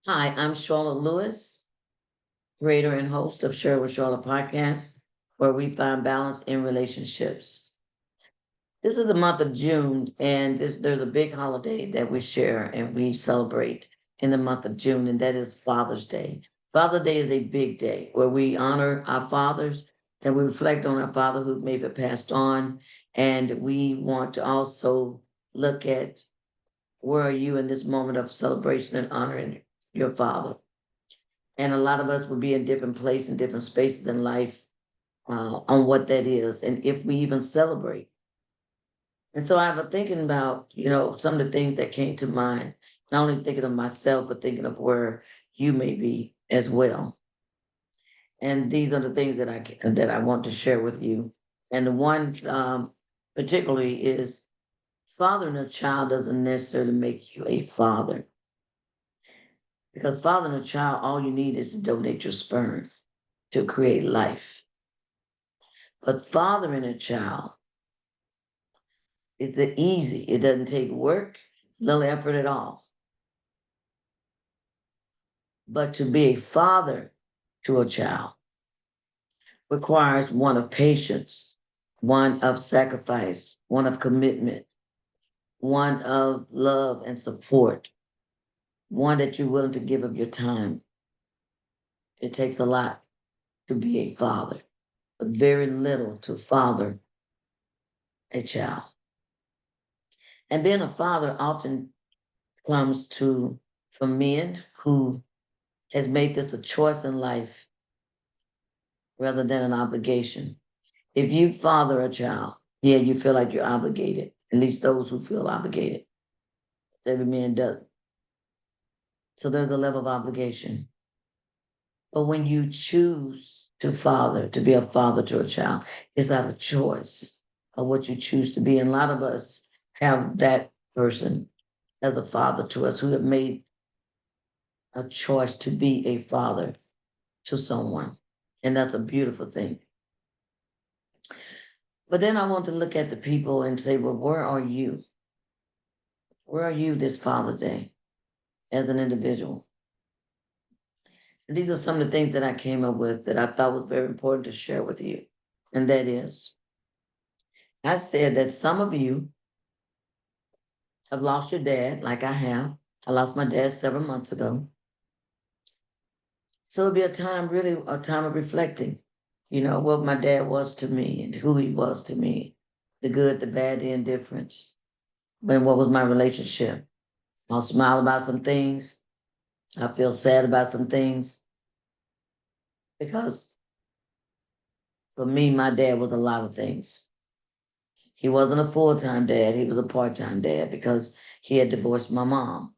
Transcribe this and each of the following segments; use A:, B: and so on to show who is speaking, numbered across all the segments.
A: Hi, I'm Charlotte Lewis, creator and host of Share with Charlotte podcast, where we find balance in relationships. This is the month of June, and there's a big holiday that we share and we celebrate in the month of June, and that is Father's Day. Father's Day is a big day where we honor our fathers and we reflect on our father who may have passed on, and we want to also look at where are you in this moment of celebration and honoring your father. And a lot of us will be in different places and different spaces in life on what that is and if we even celebrate. And so I've been thinking about, some of the things that came to mind, not only thinking of myself, but thinking of where you may be as well. And these are the things that I want to share with you. And the one particularly is fathering a child doesn't necessarily make you a father, because fathering a child, all you need is to donate your sperm to create life. But fathering a child is the easy. It doesn't take work, little effort at all. But to be a father to a child requires one of patience, one of sacrifice, one of commitment, one of love and support, one that you're willing to give of your time. It takes a lot to be a father, but very little to father a child. And being a father often comes to from men who has made this a choice in life rather than an obligation. If you father a child, yeah, you feel like you're obligated. At least those who feel obligated. Every man does. So there's a level of obligation. But when you choose to father, to be a father to a child, it's out of choice of what you choose to be. And a lot of us have that person as a father to us who have made a choice to be a father to someone. And that's a beautiful thing. But then I want to look at the people and say, well, where are you? Where are you this Father's Day as an individual? And these are some of the things that I came up with that I thought was very important to share with you. And that is, I said that some of you have lost your dad, like I have. I lost my dad several months ago. So it'll be a time, really, a time of reflecting, what my dad was to me and who he was to me, the good, the bad, the indifference, and what was my relationship. I'll smile about some things. I feel sad about some things because for me, my dad was a lot of things. He wasn't a full time dad, he was a part time dad because he had divorced my mom.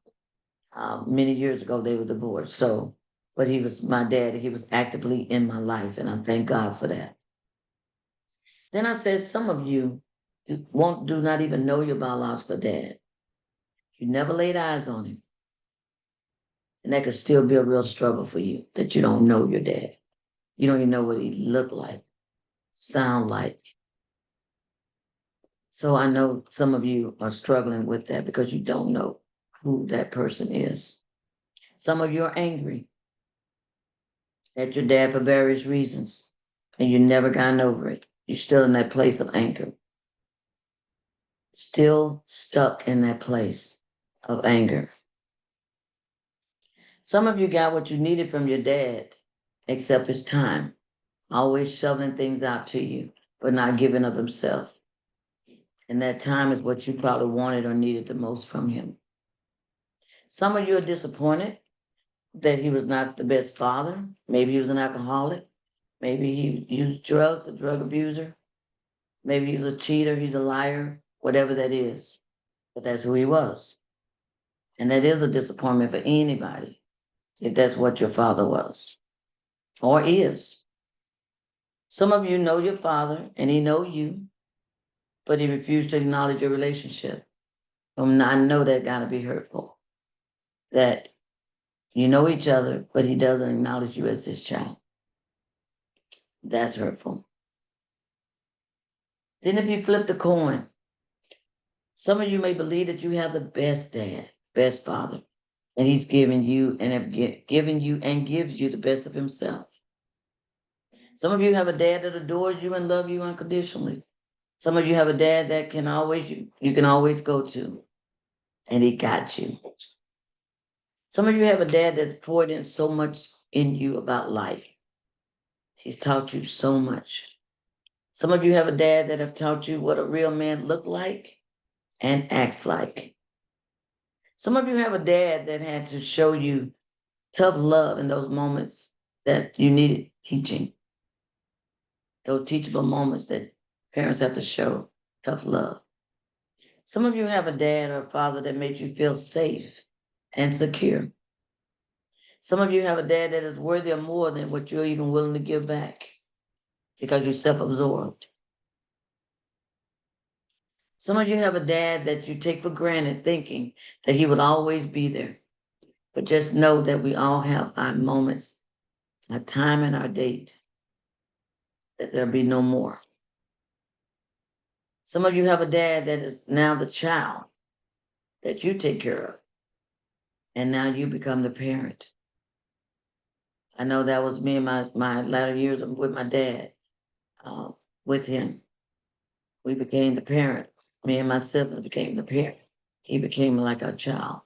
A: Many years ago, they were divorced. So, but he was my dad. He was actively in my life, and I thank God for that. Then I said, some of you do not even know your biological dad. You never laid eyes on him. And that could still be a real struggle for you that you don't know your dad. You don't even know what he looked like, sound like. So I know some of you are struggling with that because you don't know who that person is. Some of you are angry at your dad for various reasons, and you never gotten over it. You're still in that place of anger, still stuck in that place of anger. Some of you got what you needed from your dad, except his time, always shoveling things out to you, but not giving of himself. And that time is what you probably wanted or needed the most from him. Some of you are disappointed that he was not the best father. Maybe he was an alcoholic. Maybe he used drugs, a drug abuser. Maybe he was a cheater, he's a liar, whatever that is. But that's who he was. And that is a disappointment for anybody if that's what your father was or is. Some of you know your father and he know you, but he refused to acknowledge your relationship. I know that gotta be hurtful. That you know each other, but he doesn't acknowledge you as his child. That's hurtful. Then if you flip the coin, some of you may believe that you have the best dad, best father, And he's given you and given you and gives you the best of himself. Some of you have a dad that adores you and love you unconditionally. Some of you have a dad that you can always go to, and he got you. Some of you have a dad that's poured in so much in you about life. He's taught you so much. Some of you have a dad that have taught you what a real man look like and acts like. Some of you have a dad that had to show you tough love in those moments that you needed teaching. Those teachable moments that parents have to show tough love. Some of you have a dad or a father that made you feel safe and secure. Some of you have a dad that is worthy of more than what you're even willing to give back because you're self-absorbed. Some of you have a dad that you take for granted thinking that he would always be there. But just know that we all have our moments, our time and our date, that there'll be no more. Some of you have a dad that is now the child that you take care of. And now you become the parent. I know that was me in my latter years with my dad, with him. We became the parent. Me and my siblings became the parent. He became like our child.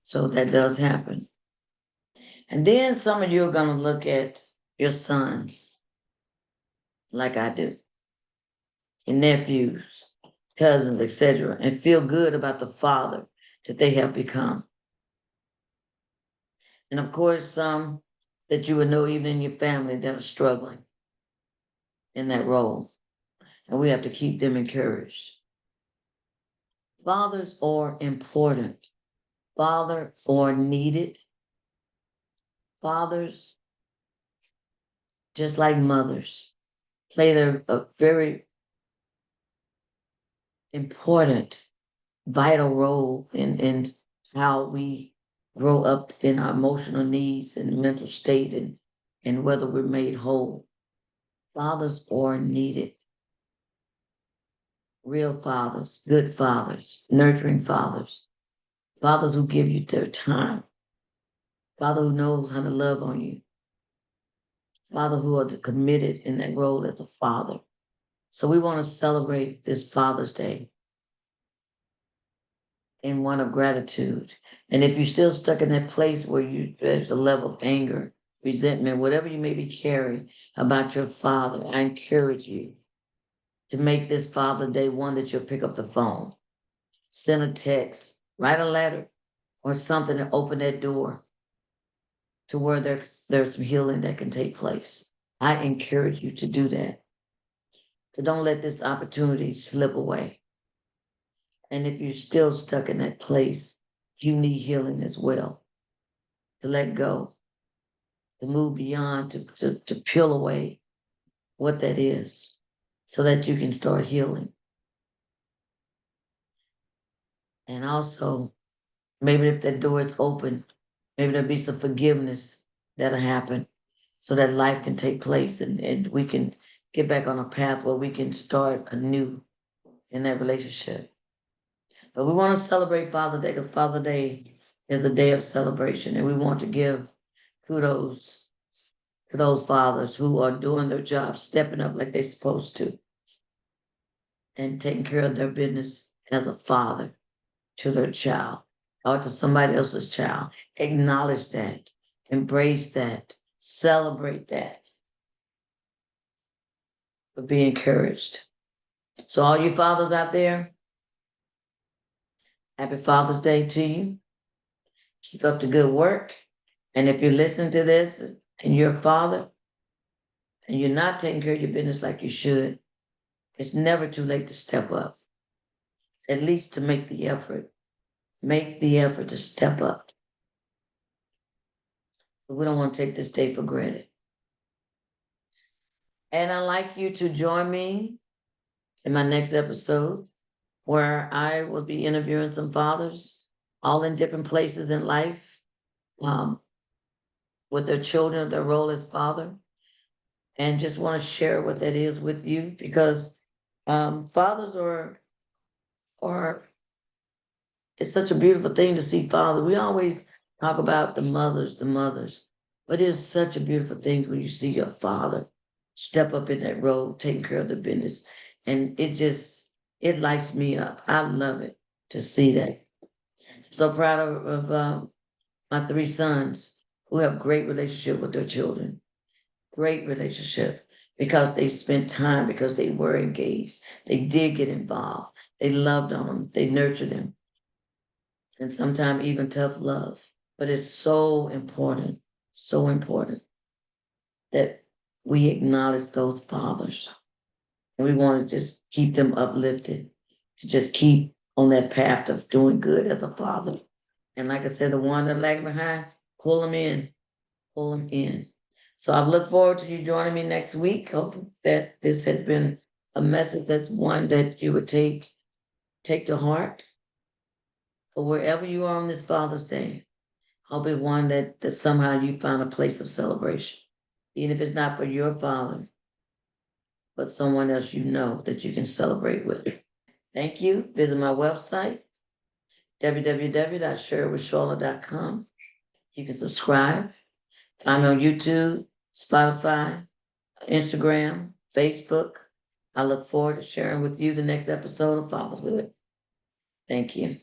A: So that does happen. And then some of you are going to look at your sons like I do, your nephews, cousins, etc., and feel good about the father that they have become. And of course, some that you would know even in your family that are struggling in that role. And we have to keep them encouraged. Fathers are important. Father are needed. Fathers, just like mothers, play a very important, vital role in how we grow up in our emotional needs and mental state and whether we're made whole. Fathers are needed. Real fathers, good fathers, nurturing fathers, fathers who give you their time, father who knows how to love on you, father who are committed in that role as a father. So we want to celebrate this Father's Day in one of gratitude. And if you're still stuck in that place where there's a level of anger, resentment, whatever you may be carrying about your father, I encourage you to make this Father's Day one that you'll pick up the phone, send a text, write a letter, or something to open that door to where there's some healing that can take place. I encourage you to do that. So don't let this opportunity slip away. And if you're still stuck in that place, you need healing as well. To let go, to move beyond, to peel away what that is so that you can start healing. And also, maybe if that door is open, maybe there'll be some forgiveness that'll happen so that life can take place and we can get back on a path where we can start anew in that relationship. But we want to celebrate Father Day because Father Day is a day of celebration, and we want to give kudos to those fathers who are doing their job, stepping up like they're supposed to, and taking care of their business as a father to their child or to somebody else's child. Acknowledge that, embrace that, celebrate that, but be encouraged. So, all you fathers out there, happy Father's Day to you. Keep up the good work. And if you're listening to this and you're a father and you're not taking care of your business like you should, it's never too late to step up, at least to make the effort. Make the effort to step up. But we don't want to take this day for granted. And I'd like you to join me in my next episode where I will be interviewing some fathers, all in different places in life, with their children, their role as father, and just want to share what that is with you because fathers are it's such a beautiful thing to see father. We always talk about the mothers. But it's such a beautiful thing when you see your father step up in that role, taking care of the business. And it lights me up. I love it to see that. So proud of my three sons who have great relationship with their children. Great relationship because they spent time, because they were engaged. They did get involved. They loved on them. They nurtured them. And sometimes even tough love. But it's so important that we acknowledge those fathers. And we want to just keep them uplifted, to just keep on that path of doing good as a father. And like I said, the one that lag behind, pull them in, pull them in. So I look forward to you joining me next week. Hope that this has been a message that's one that you would take to heart for wherever you are on this Father's Day. Hope it one that somehow you found a place of celebration, even if it's not for your father, but someone else you know that you can celebrate with. Thank you. Visit my website, www.sharewithsharla.com. You can subscribe. I'm on YouTube, Spotify, Instagram, Facebook. I look forward to sharing with you the next episode of Fatherhood. Thank you.